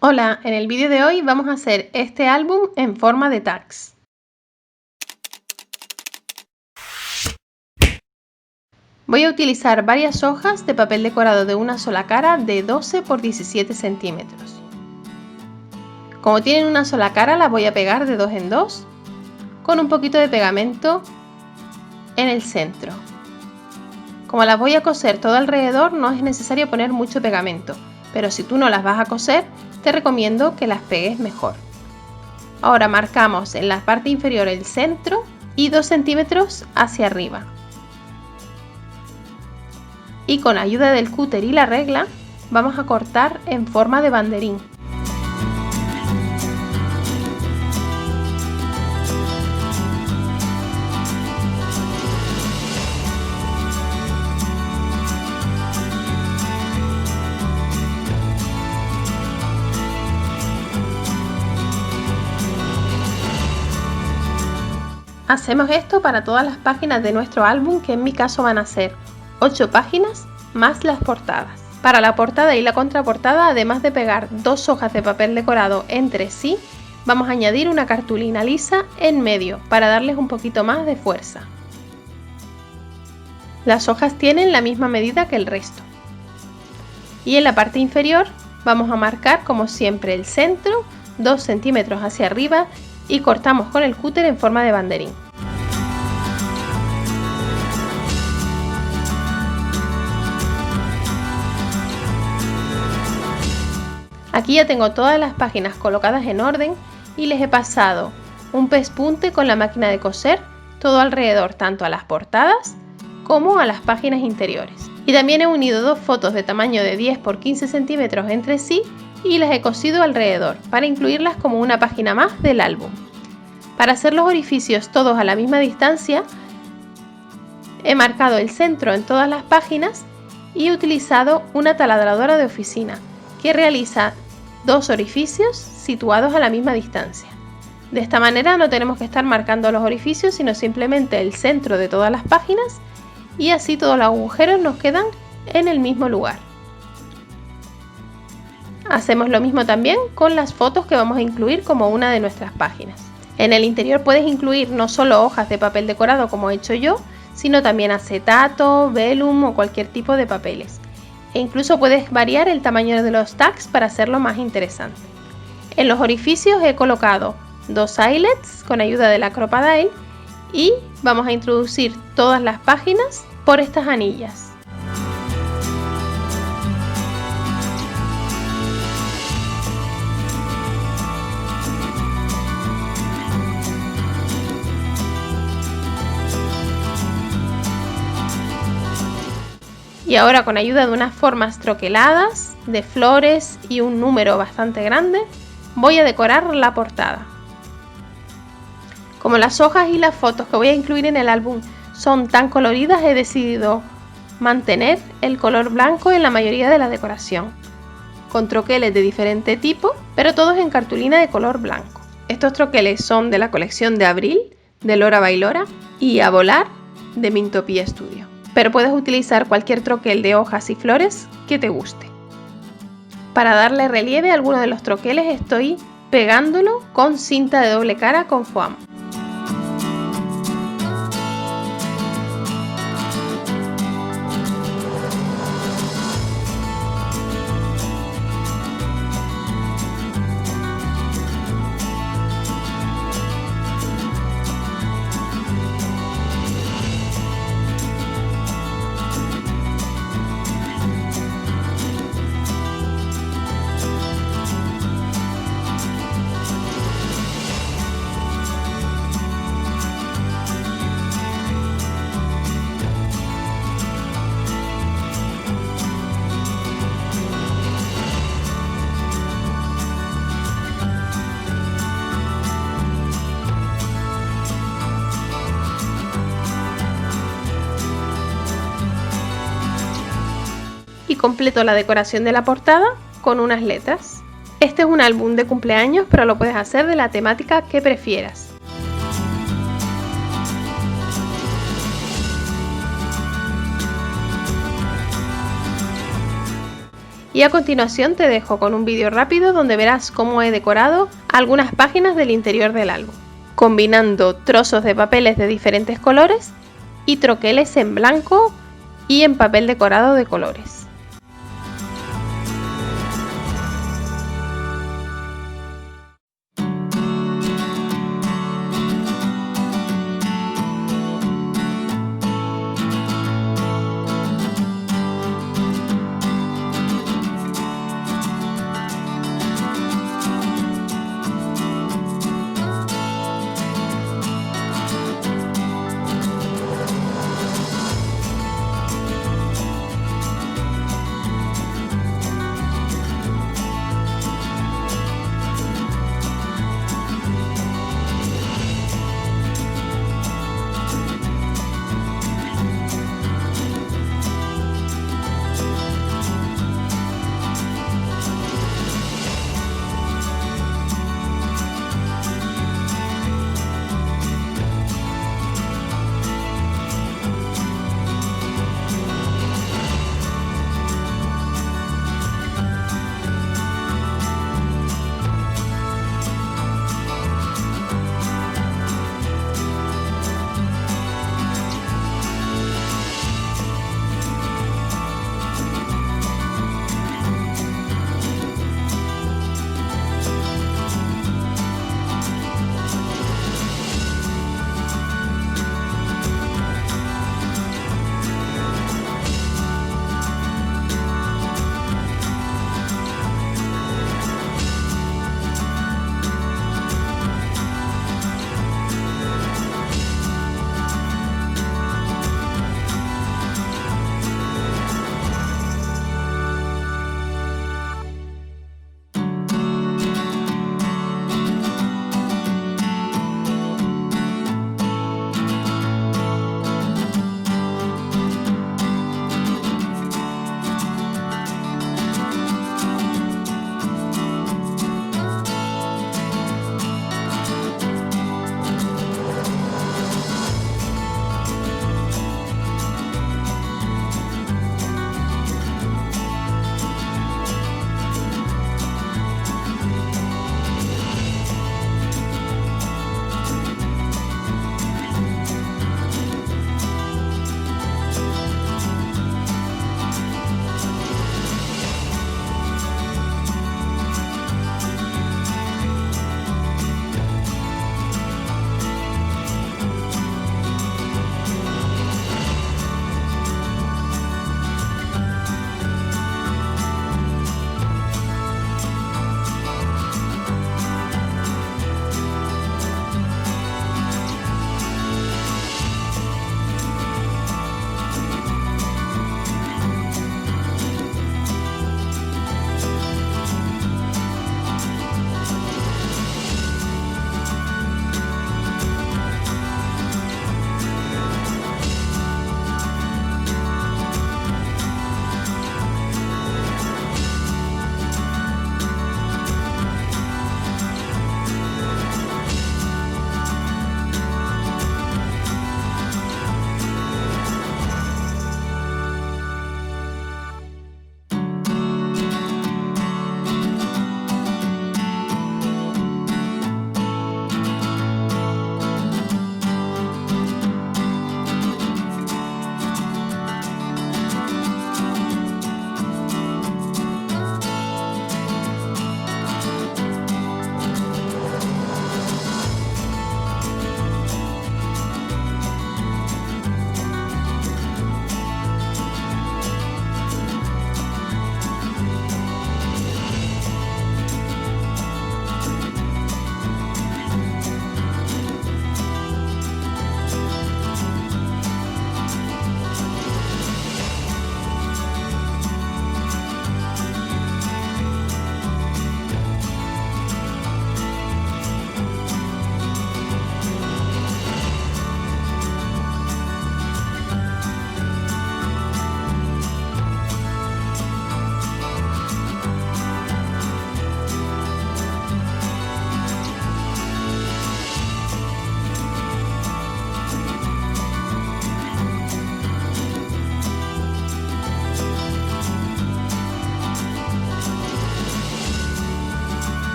Hola, en el vídeo de hoy vamos a hacer este álbum en forma de tags. Voy a utilizar varias hojas de papel decorado de una sola cara de 12 por 17 centímetros. Como tienen una sola cara, las voy a pegar de 2 en 2 con un poquito de pegamento en el centro. Como las voy a coser todo alrededor, no es necesario poner mucho pegamento, pero si tú no las vas a coser, te recomiendo que las pegues mejor. Ahora marcamos en la parte inferior el centro y 2 centímetros hacia arriba. Y con ayuda del cúter y la regla vamos a cortar en forma de banderín. Hacemos esto para todas las páginas de nuestro álbum, que en mi caso van a ser 8 páginas más las portadas. Para la portada y la contraportada, además de pegar 2 hojas de papel decorado entre sí, vamos a añadir una cartulina lisa en medio para darles un poquito más de fuerza. Las hojas tienen la misma medida que el resto. Y en la parte inferior vamos a marcar como siempre el centro, 2 centímetros hacia arriba, y cortamos con el cúter en forma de banderín. Aquí ya tengo todas las páginas colocadas en orden y les he pasado un pespunte con la máquina de coser todo alrededor, tanto a las portadas como a las páginas interiores. Y también he unido 2 fotos de tamaño de 10 por 15 centímetros entre sí y las he cosido alrededor para incluirlas como una página más del álbum. Para hacer los orificios todos a la misma distancia, he marcado el centro en todas las páginas y he utilizado una taladradora de oficina que realiza 2 orificios situados a la misma distancia. De esta manera no tenemos que estar marcando los orificios, sino simplemente el centro de todas las páginas, y así todos los agujeros nos quedan en el mismo lugar. Hacemos lo mismo también con las fotos que vamos a incluir como una de nuestras páginas. En el interior puedes incluir no solo hojas de papel decorado como he hecho yo, sino también acetato, vellum o cualquier tipo de papeles. E incluso puedes variar el tamaño de los tags para hacerlo más interesante. En los orificios he colocado 2 eyelets con ayuda de la Crop-A-Dile y vamos a introducir todas las páginas por estas anillas. Y ahora, con ayuda de unas formas troqueladas, de flores y un número bastante grande, voy a decorar la portada. Como las hojas y las fotos que voy a incluir en el álbum son tan coloridas, he decidido mantener el color blanco en la mayoría de la decoración, con troqueles de diferente tipo, pero todos en cartulina de color blanco. Estos troqueles son de la colección de abril de Lora Bailora y A Volar de Mintopia Studio. Pero puedes utilizar cualquier troquel de hojas y flores que te guste. Para darle relieve a alguno de los troqueles estoy pegándolo con cinta de doble cara con foam. Y completo la decoración de la portada con unas letras. Este es un álbum de cumpleaños, pero lo puedes hacer de la temática que prefieras. Y a continuación te dejo con un vídeo rápido donde verás cómo he decorado algunas páginas del interior del álbum, combinando trozos de papeles de diferentes colores y troqueles en blanco y en papel decorado de colores.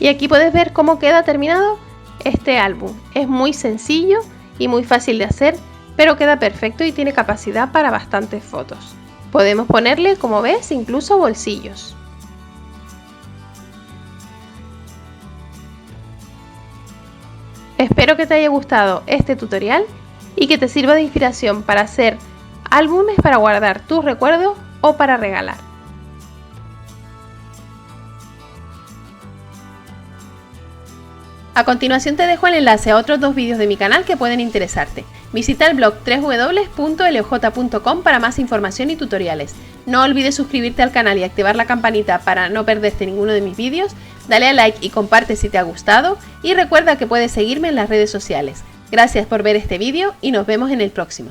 Y aquí puedes ver cómo queda terminado este álbum. Es muy sencillo y muy fácil de hacer, pero queda perfecto y tiene capacidad para bastantes fotos. Podemos ponerle, como ves, incluso bolsillos. Espero que te haya gustado este tutorial y que te sirva de inspiración para hacer álbumes para guardar tus recuerdos o para regalar. A continuación te dejo el enlace a otros 2 vídeos de mi canal que pueden interesarte. Visita el blog www.loj.com para más información y tutoriales. No olvides suscribirte al canal y activar la campanita para no perderte ninguno de mis vídeos. Dale a like y comparte si te ha gustado. Y recuerda que puedes seguirme en las redes sociales. Gracias por ver este vídeo y nos vemos en el próximo.